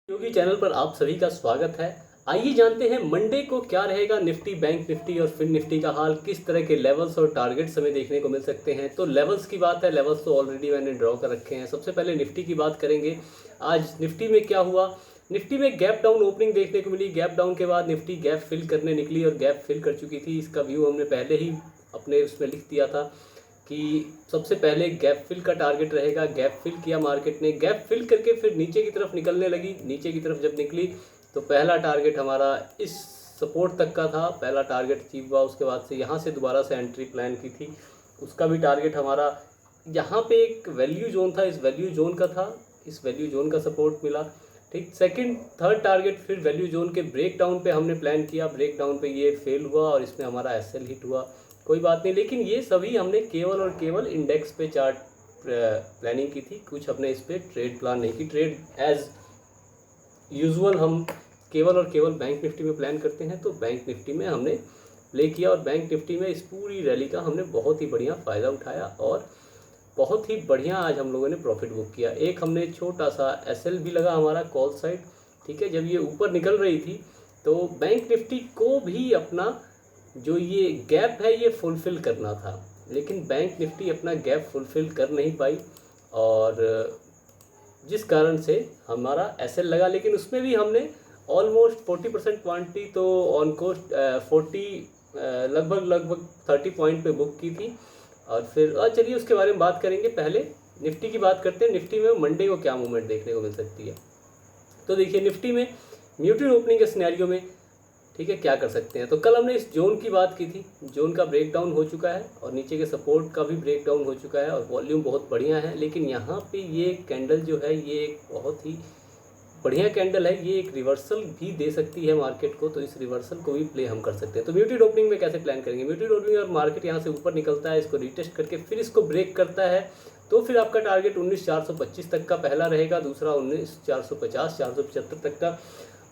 योगी channel पर आप सभी का स्वागत है। आइए जानते हैं मंडे को क्या रहेगा निफ्टी, बैंक निफ्टी और फिन निफ्टी का हाल, किस तरह के लेवल्स और टारगेट्स हमें देखने को मिल सकते हैं। तो लेवल्स की बात है, लेवल्स तो ऑलरेडी मैंने ड्रॉ कर रखे हैं। सबसे पहले निफ्टी की बात करेंगे। आज निफ्टी में क्या हुआ, निफ्टी में गैप डाउन ओपनिंग देखने को मिली। गैप डाउन के बाद निफ्टी गैप फिल करने निकली और गैप फिल कर चुकी थी। इसका व्यू हमने पहले ही अपने उसमें लिख दिया था कि सबसे पहले गैप फिल का टारगेट रहेगा। गैप फिल किया मार्केट ने, गैप फिल करके फिर नीचे की तरफ निकलने लगी। नीचे की तरफ जब निकली तो पहला टारगेट हमारा इस सपोर्ट तक का था, पहला टारगेट अचीव हुआ। उसके बाद से यहाँ से दोबारा से एंट्री प्लान की थी, उसका भी टारगेट हमारा यहाँ पे एक वैल्यू जोन था, इस वैल्यू जोन का था, इस वैल्यू जोन का सपोर्ट मिला। ठीक, सेकंड थर्ड टारगेट फिर वैल्यू जोन के ब्रेक डाउन पे हमने प्लान किया, ब्रेक डाउन पे ये फेल हुआ और इसमें हमारा एसएल हिट हुआ। कोई बात नहीं, लेकिन ये सभी हमने केवल और केवल इंडेक्स पे चार्ट प्लानिंग की थी, कुछ हमने इस पर ट्रेड प्लान नहीं की। ट्रेड एज यूजुअल हम केवल और केवल बैंक निफ्टी में प्लान करते हैं, तो बैंक निफ्टी में हमने प्ले किया और बैंक निफ्टी में इस पूरी रैली का हमने बहुत ही बढ़िया फ़ायदा उठाया और बहुत ही बढ़िया आज हम लोगों ने प्रॉफिट बुक किया। एक हमने छोटा सा एसएल भी लगा हमारा कॉल साइड। ठीक है, जब ये ऊपर निकल रही थी तो बैंक निफ्टी को भी अपना जो ये गैप है ये फुलफ़िल करना था, लेकिन बैंक निफ्टी अपना गैप फुलफ़िल कर नहीं पाई और जिस कारण से हमारा एसएल लगा। लेकिन उसमें भी हमने ऑलमोस्ट 40% क्वांटिटी तो ऑन कोस्ट लगभग 30 पॉइंट पे बुक की थी। और फिर चलिए उसके बारे में बात करेंगे। पहले निफ्टी की बात करते हैं। निफ्टी में मंडे को क्या मूवमेंट देखने को मिल सकती है। तो देखिए निफ्टी में म्यूटेड ओपनिंग के सिनेरियो में ठीक है क्या कर सकते हैं। तो कल हमने इस जोन की बात की थी, जोन का ब्रेक डाउन हो चुका है और नीचे के सपोर्ट का भी ब्रेक डाउन हो चुका है और वॉल्यूम बहुत बढ़िया है। लेकिन यहाँ पे ये कैंडल जो है ये एक बहुत ही बढ़िया कैंडल है, ये एक रिवर्सल भी दे सकती है मार्केट को, तो इस रिवर्सल को भी प्ले हम कर सकते हैं। तो म्यूटेड ओपनिंग में कैसे प्लान करेंगे। म्यूटेड ओपनिंग और मार्केट यहाँ से ऊपर निकलता है, इसको रिटेस्ट करके फिर इसको ब्रेक करता है, तो फिर आपका टारगेट 19,425 तक का पहला रहेगा, दूसरा 19,450 475 तक का।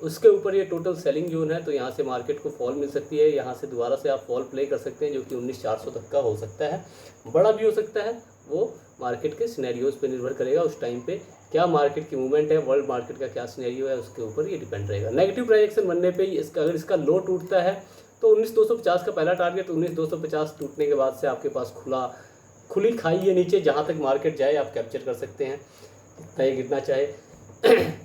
उसके ऊपर ये टोटल सेलिंग जोन है, तो यहाँ से मार्केट को फॉल मिल सकती है। यहाँ से दोबारा से आप फॉल प्ले कर सकते हैं जो कि 19,400 तक का हो सकता है, बड़ा भी हो सकता है। वो मार्केट के सिनेरियोज पे निर्भर करेगा, उस टाइम पे क्या मार्केट की मूवमेंट है, वर्ल्ड मार्केट का क्या सिनेरियो है, उसके ऊपर ये डिपेंड रहेगा। नेगेटिव प्राइजेक्शन बनने पे इसका अगर इसका लो टूटता है तो 19,250 का पहला टारगेट, 19,250 टूटने के बाद से आपके पास खुली खाई है नीचे, जहाँ तक मार्केट जाए आप कैप्चर कर सकते हैं, कितना ये गिरना चाहे।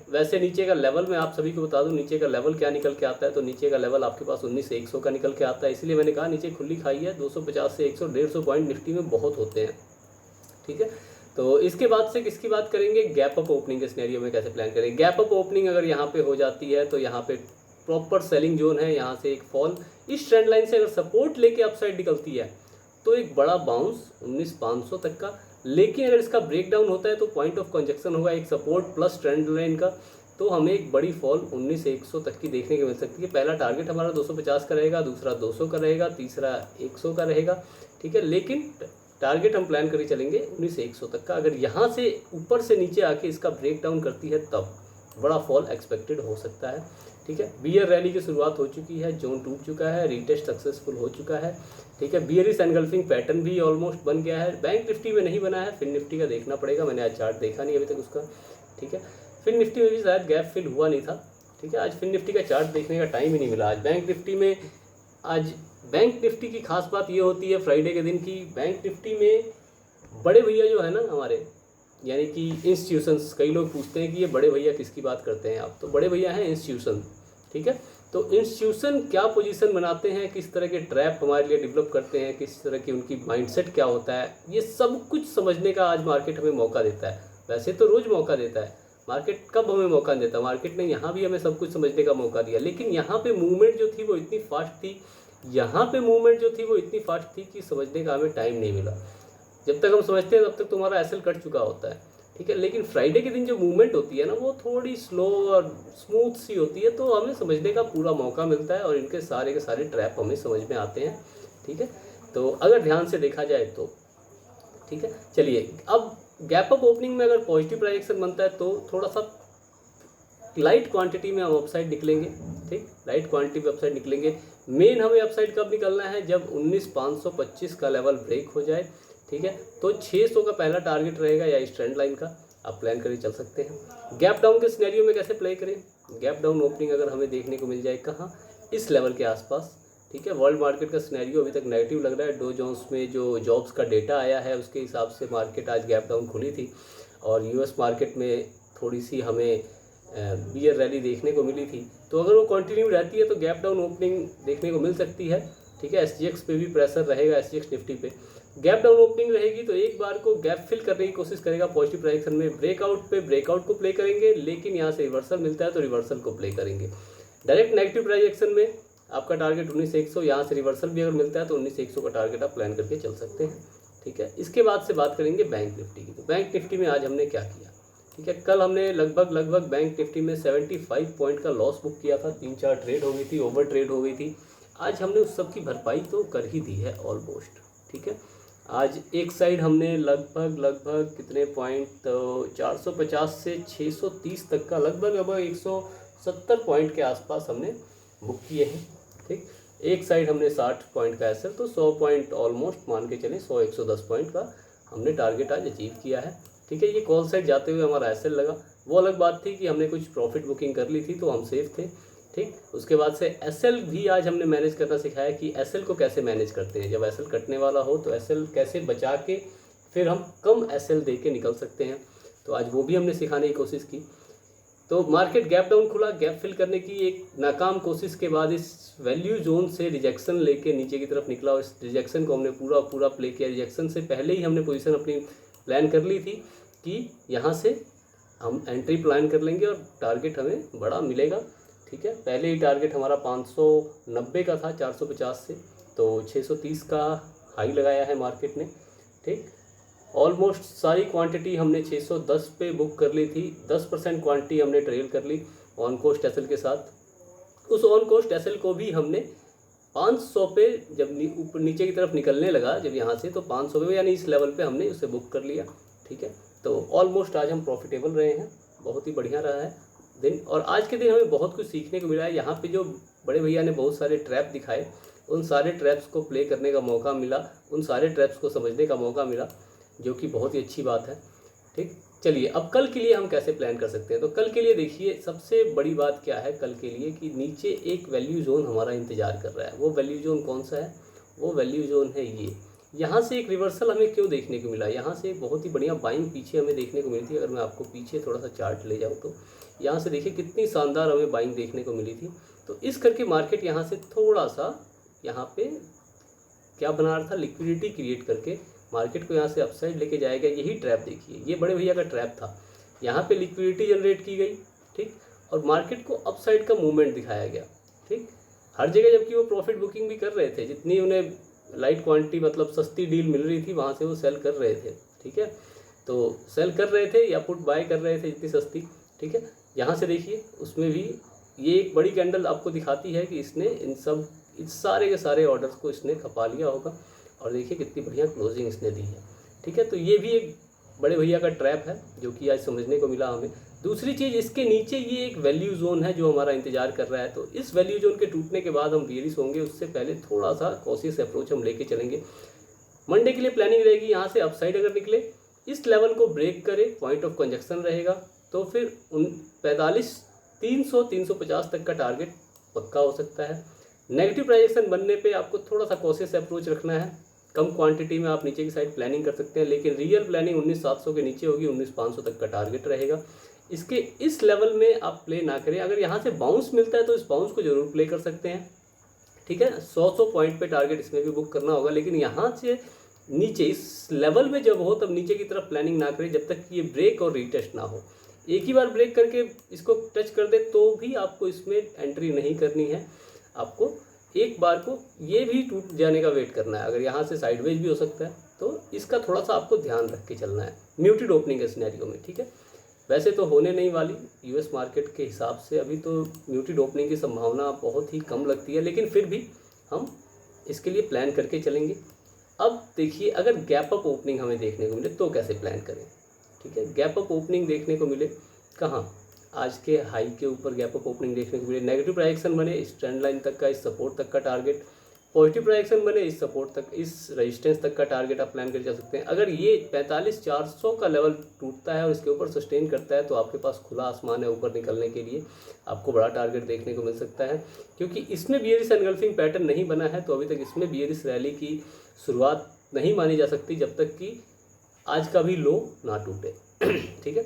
वैसे नीचे का लेवल मैं आप सभी को बता दूं, नीचे का लेवल क्या निकल के आता है। तो नीचे का लेवल आपके पास 19,100 का निकल के आता है, इसलिए मैंने कहा नीचे खुली खाई है। 250 से 100 150 पॉइंट निफ्टी में बहुत होते हैं। ठीक है, तो इसके बाद से किसकी बात करेंगे, गैप अप ओपनिंग के सिनेरियो में कैसे प्लान करेंगे। गैप अप ओपनिंग अगर यहाँ पे हो जाती है तो यहाँ पे प्रॉपर सेलिंग जोन है, यहाँ से एक फॉल इस ट्रेंड लाइन से अगर सपोर्ट लेके अपसाइड निकलती है तो एक बड़ा बाउंस 19,500 तक का। लेकिन अगर इसका ब्रेक डाउन होता है तो पॉइंट ऑफ कंजक्शन होगा एक सपोर्ट प्लस ट्रेंड लाइन का, तो हमें एक बड़ी फॉल 19,100 तक की देखने को मिल सकती है। पहला टारगेट हमारा 250 का रहेगा, दूसरा 200 का रहेगा, तीसरा 100 का रहेगा। ठीक है, लेकिन टारगेट हम प्लान करके चलेंगे 19,100 तक का। अगर यहाँ से ऊपर से नीचे आके इसका ब्रेक डाउन करती है तब बड़ा फॉल एक्सपेक्टेड हो सकता है। ठीक है, बियर रैली की शुरुआत हो चुकी है, जोन टूट चुका है, रीटेस्ट सक्सेसफुल हो चुका है। ठीक है, बियरिश एनगल्फिंग पैटर्न भी ऑलमोस्ट बन गया है। बैंक निफ्टी में नहीं बना है, फिन निफ्टी का देखना पड़ेगा, मैंने आज चार्ट देखा नहीं अभी तक उसका। ठीक है, फिन निफ्टी में भी शायद गैप फिल हुआ नहीं था। ठीक है, आज फिन निफ्टी का चार्ट देखने का टाइम ही नहीं मिला। आज बैंक निफ्टी में आज बैंक निफ्टी की खास बात ये होती है फ्राइडे के दिन की, बैंक निफ्टी में बड़े भैया जो है ना हमारे, यानी कि इंस्टीट्यूशंस, कई लोग पूछते हैं कि ये बड़े भैया किसकी बात करते हैं आप, तो बड़े भैया हैं इंस्टीट्यूशन। ठीक है, तो इंस्टीट्यूशन क्या पोजीशन बनाते हैं, किस तरह के ट्रैप हमारे लिए डेवलप करते हैं, किस तरह की उनकी माइंडसेट क्या होता है, ये सब कुछ समझने का आज मार्केट हमें मौका देता है। वैसे तो रोज़ मौका देता है मार्केट, कब हमें मौका देता है मार्केट ने, यहाँ भी हमें सब कुछ समझने का मौका दिया। लेकिन यहाँ पे मूवमेंट जो थी वो इतनी फास्ट थी, यहाँ पे मूवमेंट जो थी वो इतनी फास्ट थी कि समझने का हमें टाइम नहीं मिला। जब तक हम समझते हैं तब तक तुम्हारा एसएल कट चुका होता है। ठीक है, लेकिन फ्राइडे के दिन जो मूवमेंट होती है ना वो थोड़ी स्लो और स्मूथ सी होती है, तो हमें समझने का पूरा मौका मिलता है और इनके सारे ट्रैप हमें समझ में आते हैं। ठीक है, तो अगर ध्यान से देखा जाए तो ठीक है। चलिए, अब गैप अप ओपनिंग में अगर पॉजिटिव प्राइजेक्शन बनता है तो थोड़ा सा लाइट क्वांटिटी में हम अपसाइड निकलेंगे। ठीक, लाइट क्वांटिटी में अपसाइड निकलेंगे। मेन हमें अपसाइड कब निकलना है, जब 19,525 का लेवल ब्रेक हो जाए। ठीक है, तो 600 का पहला टारगेट रहेगा या इस ट्रेंड लाइन का। आप प्लान करके चल सकते हैं। गैप डाउन के सिनेरियो में कैसे प्ले करें? गैप डाउन ओपनिंग अगर हमें देखने को मिल जाए कहाँ, इस लेवल के आसपास, ठीक है। वर्ल्ड मार्केट का सिनेरियो अभी तक नेगेटिव लग रहा है। डो जोन्स में जो जॉब्स का डेटा आया है उसके हिसाब से मार्केट आज गैप डाउन खुली थी, और यूएस मार्केट में थोड़ी सी हमें बियर रैली देखने को मिली थी। तो अगर वो कंटिन्यू रहती है तो गैप डाउन ओपनिंग देखने को मिल सकती है, ठीक है। एसजीएक्स पे भी प्रेशर रहेगा, एसजीएक्स निफ्टी पे गैप डाउन ओपनिंग रहेगी तो एक बार को गैप फिल करने की कोशिश करेगा पॉजिटिव डायरेक्शन में। ब्रेकआउट पे ब्रेकआउट को प्ले करेंगे, लेकिन यहाँ से रिवर्सल मिलता है तो रिवर्सल को प्ले करेंगे। डायरेक्ट नेगेटिव डायरेक्शन में आपका टारगेट 19,100, यहाँ से रिवर्सल भी अगर मिलता है तो 19,100 का टारगेट आप प्लान करके चल सकते हैं, ठीक है। इसके बाद से बात करेंगे बैंक निफ्टी की। तो बैंक निफ्टी में आज हमने क्या किया, ठीक है। कल हमने लगभग बैंक निफ्टी में 75 पॉइंट का लॉस बुक किया था। 3-4 ट्रेड हो गई थी, ओवर ट्रेड हो गई थी। आज हमने उस सब की भरपाई तो कर ही दी है ऑलमोस्ट, ठीक है। आज एक साइड हमने लगभग कितने पॉइंट, तो 450 से 630 तक का लगभग 170 पॉइंट के आसपास हमने बुक किए हैं, ठीक। एक साइड हमने 60 पॉइंट का एसएल, तो 100 पॉइंट ऑलमोस्ट मान के चलें, 100-110 पॉइंट का हमने टारगेट आज अचीव किया है, ठीक है। ये कॉल साइड जाते हुए हमारा एसएल लगा, वो अलग बात थी कि हमने कुछ प्रॉफिट बुकिंग कर ली थी तो हम सेफ थे, ठीक। उसके बाद से एसएल भी आज हमने मैनेज करना सिखाया कि एसएल को कैसे मैनेज करते हैं। जब एसएल कटने वाला हो तो एसएल कैसे बचा के फिर हम कम एसएल दे के निकल सकते हैं, तो आज वो भी हमने सिखाने की कोशिश की। तो मार्केट गैप डाउन खुला, गैप फिल करने की एक नाकाम कोशिश के बाद इस वैल्यू जोन से रिजेक्शन लेके नीचे की तरफ निकला, और इस रिजेक्शन को हमने पूरा प्ले किया। रिजेक्शन से पहले ही हमने पोजीशन अपनी प्लान कर ली थी कि यहाँ से हम एंट्री प्लान कर लेंगे और टारगेट हमें बड़ा मिलेगा, ठीक है। पहले ही टारगेट हमारा 590 का था 450 से, तो 630 का हाई लगाया है मार्केट ने, ठीक। ऑलमोस्ट सारी क्वांटिटी हमने 610 पे बुक कर ली थी। 10% क्वांटिटी हमने ट्रेल कर ली ऑन कोस्ट एसएल के साथ। उस ऑन कोस्ट एसएल को भी हमने 500 पे जब ऊपर नीचे की तरफ निकलने लगा, जब यहाँ से, तो 500 पे यानी इस लेवल पे हमने उसे बुक कर लिया, ठीक है। तो ऑलमोस्ट आज हम प्रॉफिटेबल रहे हैं, बहुत ही बढ़िया रहा है दिन। और आज के दिन हमें बहुत कुछ सीखने को मिला है। यहाँ पे जो बड़े भैया ने बहुत सारे ट्रैप दिखाए, उन सारे ट्रैप्स को प्ले करने का मौका मिला, उन सारे ट्रैप्स को समझने का मौका मिला, जो कि बहुत ही अच्छी बात है, ठीक। चलिए अब कल के लिए हम कैसे प्लान कर सकते हैं। तो कल के लिए देखिए सबसे बड़ी बात क्या है कल के लिए, कि नीचे एक वैल्यू जोन हमारा इंतजार कर रहा है। वो वैल्यू जोन कौन सा है? वो वैल्यू जोन है ये। यहाँ से एक रिवर्सल हमें क्यों देखने को मिला? यहाँ से एक बहुत ही बढ़िया बाइंग पीछे हमें देखने को मिली थी। अगर मैं आपको पीछे थोड़ा सा चार्ट ले जाऊँ तो यहाँ से देखिए कितनी शानदार हमें बाइंग देखने को मिली थी। तो इस करके मार्केट यहाँ से थोड़ा सा यहाँ पे क्या बना रहा था, लिक्विडिटी क्रिएट करके मार्केट को यहाँ से अपसाइड लेके जाएगा। यही ट्रैप देखिए, ये बड़े भैया का ट्रैप था। यहाँ पे लिक्विडिटी जनरेट की गई, ठीक, और मार्केट को अपसाइड का मूवमेंट दिखाया गया, ठीक, हर जगह। जबकि वो प्रॉफिट बुकिंग भी कर रहे थे, जितनी उन्हें लाइट क्वांटिटी मतलब सस्ती डील मिल रही थी वहाँ से वो सेल कर रहे थे, ठीक है। तो सेल कर रहे थे या पुट बाय कर रहे थे जितनी सस्ती, ठीक है। यहाँ से देखिए उसमें भी ये एक बड़ी कैंडल आपको दिखाती है कि इसने इस सारे के सारे ऑर्डर्स को इसने खपा लिया होगा, और देखिए कितनी बढ़िया क्लोजिंग इसने दी है, ठीक है। तो ये भी एक बड़े भैया का ट्रैप है जो कि आज समझने को मिला हमें। दूसरी चीज़, इसके नीचे ये एक वैल्यू जोन है जो हमारा इंतजार कर रहा है। तो इस वैल्यू जोन के टूटने के बाद हम बेयरिश होंगे, उससे पहले थोड़ा सा कॉशियस अप्रोच हम लेके चलेंगे। मंडे के लिए प्लानिंग रहेगी यहाँ से अपसाइड अगर निकले, इस लेवल को ब्रेक करे, पॉइंट ऑफ कंजक्शन रहेगा, तो फिर 350 तक का टारगेट पक्का हो सकता है। नेगेटिव प्राइजेक्शन बनने पे आपको थोड़ा सा कॉशियस अप्रोच रखना है। कम क्वांटिटी में आप नीचे की साइड प्लानिंग कर सकते हैं, लेकिन रियल प्लानिंग 19,700 के नीचे होगी, 19,500 तक का टारगेट रहेगा। इसके इस लेवल में आप प्ले ना करें। अगर यहाँ से बाउंस मिलता है तो इस बाउंस को जरूर प्ले कर सकते हैं, ठीक है। 100 पॉइंट पे टारगेट इसमें भी बुक करना होगा, लेकिन यहाँ से नीचे इस लेवल में जब हो तब नीचे की तरफ प्लानिंग ना करें जब तक कि ये ब्रेक और रीटेस्ट ना हो। एक ही बार ब्रेक करके इसको टच कर दे तो भी आपको इसमें एंट्री नहीं करनी है, आपको एक बार को ये भी टूट जाने का वेट करना है। अगर यहाँ से साइडवेज भी हो सकता है, तो इसका थोड़ा सा आपको ध्यान रख के चलना है म्यूटेड ओपनिंग के सिनेरियो में, ठीक है। वैसे तो होने नहीं वाली यूएस मार्केट के हिसाब से, अभी तो म्यूटेड ओपनिंग की संभावना बहुत ही कम लगती है, लेकिन फिर भी हम इसके लिए प्लान करके चलेंगे। अब देखिए अगर गैप अप ओपनिंग हमें देखने को मिले तो कैसे प्लान करें, ठीक है। गैप अप ओपनिंग देखने को मिले कहाँ, आज के हाई के ऊपर गैप अप ओपनिंग देखने को मिले, नेगेटिव प्राइजेक्शन बने, इस ट्रेंड लाइन तक का, इस सपोर्ट तक का टारगेट, पॉजिटिव प्राइजेक्शन बने इस सपोर्ट तक, इस रेजिस्टेंस तक का टारगेट आप प्लान करके चल सकते हैं। अगर ये 45,400 का लेवल टूटता है और इसके ऊपर सस्टेन करता है तो आपके पास खुला आसमान है ऊपर निकलने के लिए, आपको बड़ा टारगेट देखने को मिल सकता है। क्योंकि इसमें बियरिश एनगल्फिंग पैटर्न नहीं बना है तो अभी तक इसमें बियरिश रैली की शुरुआत नहीं मानी जा सकती जब तक कि आज का भी लो ना टूटे। ठीक है,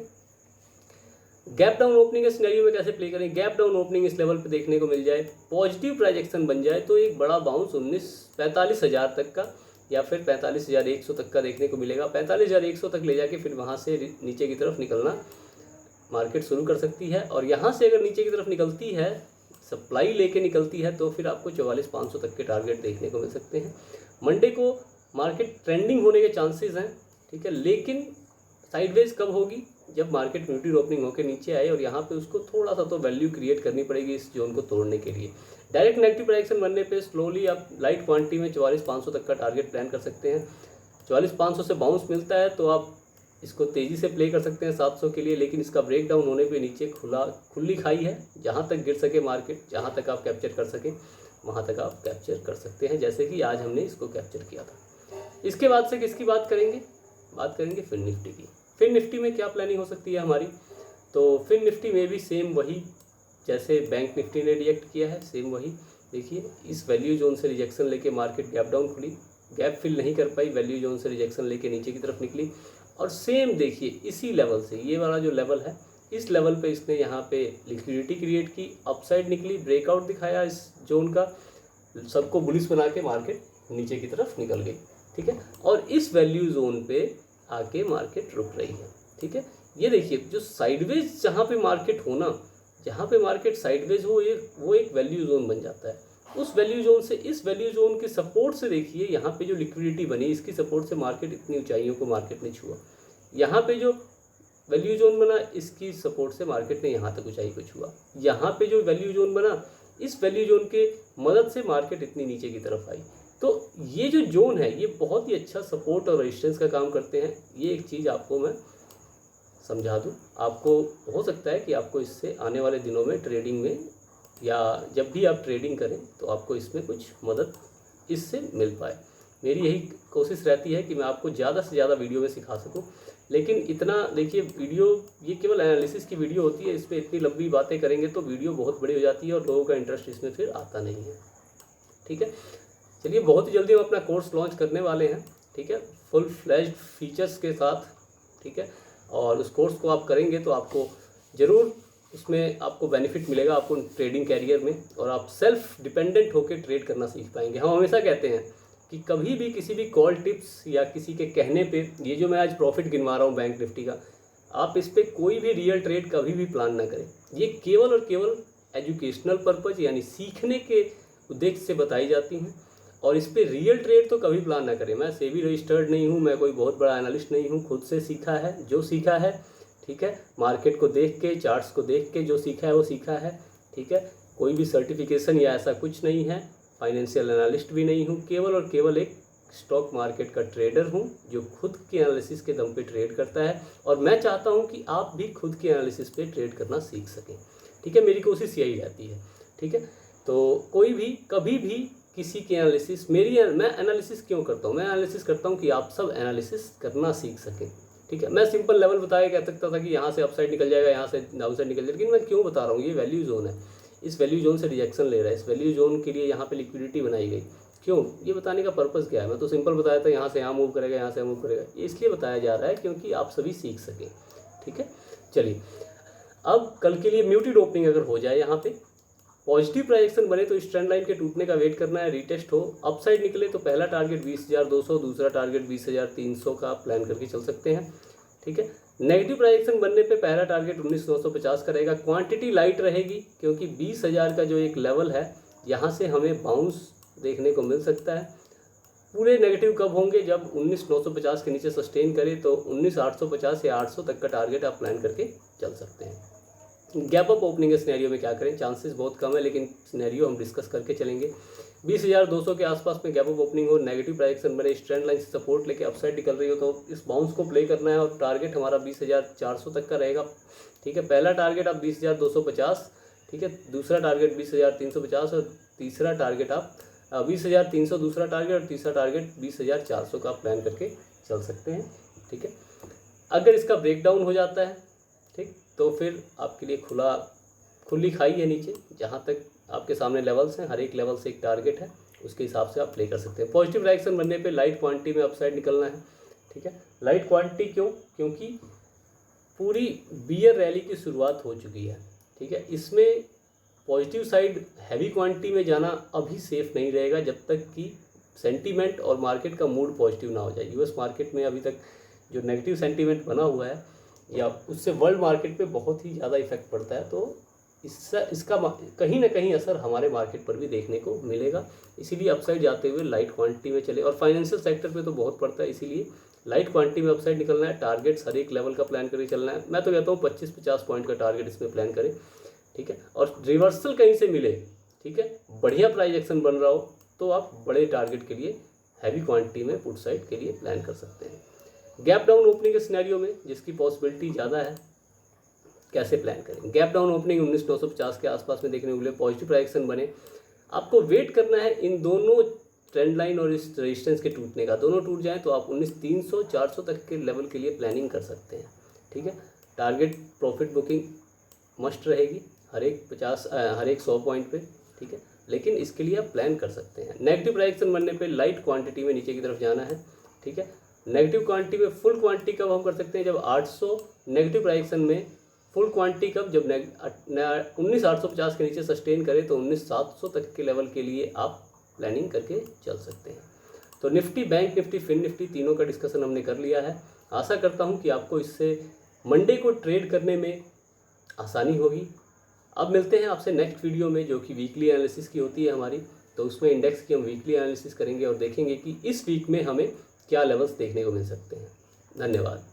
गैप डाउन ओपनिंग के सिनेरियो में कैसे प्ले करें? गैप डाउन ओपनिंग इस लेवल पे देखने को मिल जाए, पॉजिटिव प्राइजेक्शन बन जाए तो एक बड़ा बाउंस 45,000 तक का या फिर 45,100 तक का देखने को मिलेगा। 45,100 तक ले जाके फिर वहाँ से नीचे की तरफ निकलना मार्केट शुरू कर सकती है। और यहाँ से अगर नीचे की तरफ निकलती है, सप्लाई लेके निकलती है, तो फिर आपको 44,500 तक के टारगेट देखने को मिल सकते हैं। मंडे को मार्केट ट्रेंडिंग होने के चांसेस हैं, ठीक है, लेकिन साइडवेज कब होगी? जब मार्केट म्यूटेड ओपनिंग होकर नीचे आए और यहाँ पे उसको थोड़ा सा तो वैल्यू क्रिएट करनी पड़ेगी इस जोन को तोड़ने के लिए। डायरेक्ट नेगेटिव प्राइजेक्शन बनने पे स्लोली आप लाइट क्वांटिटी में 44,500 तक का टारगेट प्लान कर सकते हैं। 44,500 से बाउंस मिलता है तो आप इसको तेज़ी से प्ले कर सकते हैं 700 के लिए, लेकिन इसका ब्रेक डाउन होने पे नीचे खुली खाई है, जहाँ तक गिर सके मार्केट, जहाँ तक आप कैप्चर कर सकें वहाँ तक आप कैप्चर कर सकते हैं, जैसे कि आज हमने इसको कैप्चर किया था। इसके बाद से किसकी बात करेंगे? बात करेंगे फिर निफ्टी की। फिर निफ्टी में क्या प्लानिंग हो सकती है हमारी? तो फिर निफ्टी में भी सेम वही, जैसे बैंक निफ्टी ने रिएक्ट किया है सेम वही। देखिए, इस वैल्यू जोन से रिजेक्शन लेके मार्केट गैप डाउन खुली, गैप फिल नहीं कर पाई, वैल्यू जोन से रिजेक्शन लेके नीचे की तरफ निकली और सेम देखिए इसी लेवल से, ये वाला जो लेवल है इस लेवल पे इसने यहाँ पे लिक्विडिटी क्रिएट की, अपसाइड निकली, ब्रेकआउट दिखाया इस जोन का, सबको बुलिश बना के मार्केट नीचे की तरफ निकल गई। ठीक है, और इस वैल्यू जोन पे आके मार्केट रुक रही है। ठीक है, ये देखिए जो साइडवेज जहाँ पे मार्केट हो ना, जहाँ पे मार्केट साइडवेज हो, वो एक वैल्यू जोन बन जाता है। उस वैल्यू जोन से इस वैल्यू जोन के सपोर्ट से देखिए यहाँ पे जो लिक्विडिटी बनी, इसकी सपोर्ट से मार्केट इतनी ऊंचाइयों को मार्केट ने छुआ। यहाँ पे जो वैल्यू जोन बना, इसकी सपोर्ट से मार्केट ने यहाँ तक ऊंचाई को छुआ। यहाँ पे जो वैल्यू जोन बना, इस वैल्यू जोन के मदद से मार्केट इतनी नीचे की तरफ आई। तो ये जो जोन है ये बहुत ही अच्छा सपोर्ट और रेजिस्टेंस का काम करते हैं। ये एक चीज़ आपको मैं समझा दूँ, आपको हो सकता है कि आपको इससे आने वाले दिनों में ट्रेडिंग में या जब भी आप ट्रेडिंग करें तो आपको इसमें कुछ मदद इससे मिल पाए। मेरी यही कोशिश रहती है कि मैं आपको ज़्यादा से ज़्यादा वीडियो में सिखा सकूं, लेकिन इतना देखिए वीडियो ये केवल एनालिसिस की वीडियो होती है, इसमें इतनी लंबी बातें करेंगे तो वीडियो बहुत बड़ी हो जाती है और लोगों का इंटरेस्ट इसमें फिर आता नहीं है। ठीक है, चलिए बहुत ही जल्दी हम अपना कोर्स लॉन्च करने वाले हैं। ठीक है, फुल फ्लैश्ड फीचर्स के साथ। ठीक है, और उस कोर्स को आप करेंगे तो आपको ज़रूर उसमें आपको बेनिफिट मिलेगा आपको ट्रेडिंग कैरियर में, और आप सेल्फ डिपेंडेंट होकर ट्रेड करना सीख पाएंगे। हम हमेशा कहते हैं कि कभी भी किसी भी कॉल टिप्स या किसी के कहने पे, ये जो मैं आज प्रॉफिट गिनवा रहा हूँ बैंक निफ्टी का, आप इस पर कोई भी रियल ट्रेड कभी भी प्लान ना करें। ये केवल और केवल एजुकेशनल पर्पज़ यानी सीखने के उद्देश्य से बताई जाती हैं, और इस पर रियल ट्रेड तो कभी प्लान ना करें। मैं सेबी रजिस्टर्ड नहीं हूँ, मैं कोई बहुत बड़ा एनालिस्ट नहीं हूँ, खुद से सीखा है जो सीखा है। ठीक है, मार्केट को देख के, चार्ट्स को देख के जो सीखा है वो सीखा है। ठीक है, कोई भी सर्टिफिकेशन या ऐसा कुछ नहीं है, फाइनेंशियल एनालिस्ट भी नहीं हूँ, केवल और केवल एक स्टॉक मार्केट का ट्रेडर हूँ जो खुद के एनालिसिस के दम पे ट्रेड करता है। और मैं चाहता हूँ कि आप भी खुद के एनालिसिस पे ट्रेड करना सीख सकें। ठीक है, मेरी कोशिश यही रहती है। ठीक है, तो कोई भी कभी भी किसी के एनालिसिस, मैं एनालिसिस क्यों करता हूँ? मैं एनालिसिस करता हूँ कि आप सब एनालिसिस करना सीख सकें। ठीक है, मैं सिंपल लेवल बताया कह सकता था कि यहाँ से अपसाइड निकल जाएगा, यहाँ से डाउन साइड निकल जाएगा, लेकिन मैं क्यों बता रहा हूँ? ये वैल्यू जोन है, इस वैल्यू जोन से रिजेक्शन ले रहा है, इस वैल्यू जोन के लिए यहाँ पे लिक्विडिटी बनाई गई। क्यों? ये बताने का पर्पज़ क्या है? मैं तो सिंपल बताया था यहाँ से यहाँ मूव करेगा, यहाँ से मूव करेगा। ये इसलिए बताया जा रहा है क्योंकि आप सभी सीख सकें। ठीक है, चलिए अब कल के लिए म्यूटेड ओपनिंग अगर हो जाए, यहाँ पे पॉजिटिव प्राइजेक्शन बने तो इस ट्रेंड लाइन के टूटने का वेट करना है, रीटेस्ट हो, अपसाइड निकले तो पहला टारगेट 20,200, दूसरा टारगेट 20,300 का प्लान करके चल सकते हैं। ठीक है, नेगेटिव प्राइजेक्शन बनने पे पहला टारगेट 19,950 का रहेगा। क्वांटिटी लाइट रहेगी क्योंकि 20,000 का जो एक लेवल है यहाँ से हमें बाउंस देखने को मिल सकता है। पूरे नेगेटिव कब होंगे? जब 19,950 के नीचे सस्टेन करे तो 19,850 या 800 तक का टारगेट आप प्लान करके चल सकते हैं। गैप अप ओपनिंग के सिनेरियो में क्या करें? चांसेस बहुत कम है, लेकिन सिनेरियो हम डिस्कस करके चलेंगे। 20,200 के आसपास में गैप अप ओपनिंग हो, नेगेटिव प्राइजेक्शन बने, इस ट्रेंड लाइन से सपोर्ट लेके अपसाइड निकल रही हो तो इस बाउंस को प्ले करना है और टारगेट हमारा 20,400 तक का रहेगा। ठीक है, पहला टारगेट आप 20,250, ठीक है, दूसरा टारगेट 20,350 और तीसरा टारगेट आप 20,300 दूसरा टारगेट और तीसरा टारगेट 20,400 का आप प्लान करके चल सकते हैं। ठीक है, अगर इसका ब्रेकडाउन हो जाता है ठीक, तो फिर आपके लिए खुली खाई है नीचे, जहाँ तक आपके सामने लेवल्स हैं, हर एक लेवल से एक टारगेट है, उसके हिसाब से आप प्ले कर सकते हैं। पॉजिटिव डायरेक्शन बनने पे लाइट क्वांटिटी में अपसाइड निकलना है। ठीक है, लाइट क्वांटिटी क्यों? क्योंकि पूरी बियर रैली की शुरुआत हो चुकी है। ठीक है, इसमें पॉजिटिव साइड हैवी क्वांटिटी में जाना अभी सेफ नहीं रहेगा जब तक कि सेंटीमेंट और मार्केट का मूड पॉजिटिव ना हो जाए। यूएस मार्केट में अभी तक जो नेगेटिव सेंटीमेंट बना हुआ है या उससे वर्ल्ड मार्केट पे बहुत ही ज़्यादा इफेक्ट पड़ता है, तो इसका कहीं ना कहीं असर हमारे मार्केट पर भी देखने को मिलेगा। इसीलिए अपसाइड जाते हुए लाइट क्वांटिटी में चले, और फाइनेंशियल सेक्टर पे तो बहुत पड़ता है, इसीलिए लाइट क्वांटिटी में अपसाइड निकलना है। टारगेट्स हर एक लेवल का प्लान करके चलना है। मैं तो कहता हूँ 25-50 पॉइंट का टारगेट इसमें प्लान करें। ठीक है, और रिवर्सल कहीं से मिले, ठीक है, बढ़िया प्राइस एक्शन बन रहा हो, तो आप बड़े टारगेट के लिए हैवी क्वांटिटी में पुट साइड के लिए प्लान कर सकते हैं। गैप डाउन ओपनिंग के सिनेरियो में जिसकी पॉसिबिलिटी ज़्यादा है, कैसे प्लान करें? गैप डाउन ओपनिंग 19,950 के आसपास में देखने को मिले, पॉजिटिव प्राइस बने, आपको वेट करना है इन दोनों ट्रेंड लाइन और इस रेजिस्टेंस के टूटने का। दोनों टूट जाएं तो आप 19,300 400 तक के लेवल के लिए प्लानिंग कर सकते हैं। ठीक है, टारगेट प्रॉफिट बुकिंग मस्ट रहेगी हर एक 100 पॉइंट पे। ठीक है, लेकिन इसके लिए आप प्लान कर सकते हैं। नेगेटिव प्राइस बनने पे लाइट क्वांटिटी में नीचे की तरफ जाना है। ठीक है, नेगेटिव क्वांटिटी में फुल क्वांटिटी कब हम कर सकते हैं? जब 800 नेगेटिव प्राइस में फुल क्वांटिटी कब? जब 19,850 के नीचे सस्टेन करे तो 19,700 तक के लेवल के लिए आप प्लानिंग करके चल सकते हैं। तो निफ्टी, बैंक निफ्टी, फिन निफ्टी तीनों का डिस्कशन हमने कर लिया है। आशा करता हूं कि आपको इससे मंडे को ट्रेड करने में आसानी होगी। अब मिलते हैं आपसे नेक्स्ट वीडियो में, जो कि वीकली एनालिसिस की होती है हमारी। तो उसमें इंडेक्स की हम वीकली एनालिसिस करेंगे और देखेंगे कि इस वीक में हमें क्या लेवल्स देखने को मिल सकते हैं। धन्यवाद।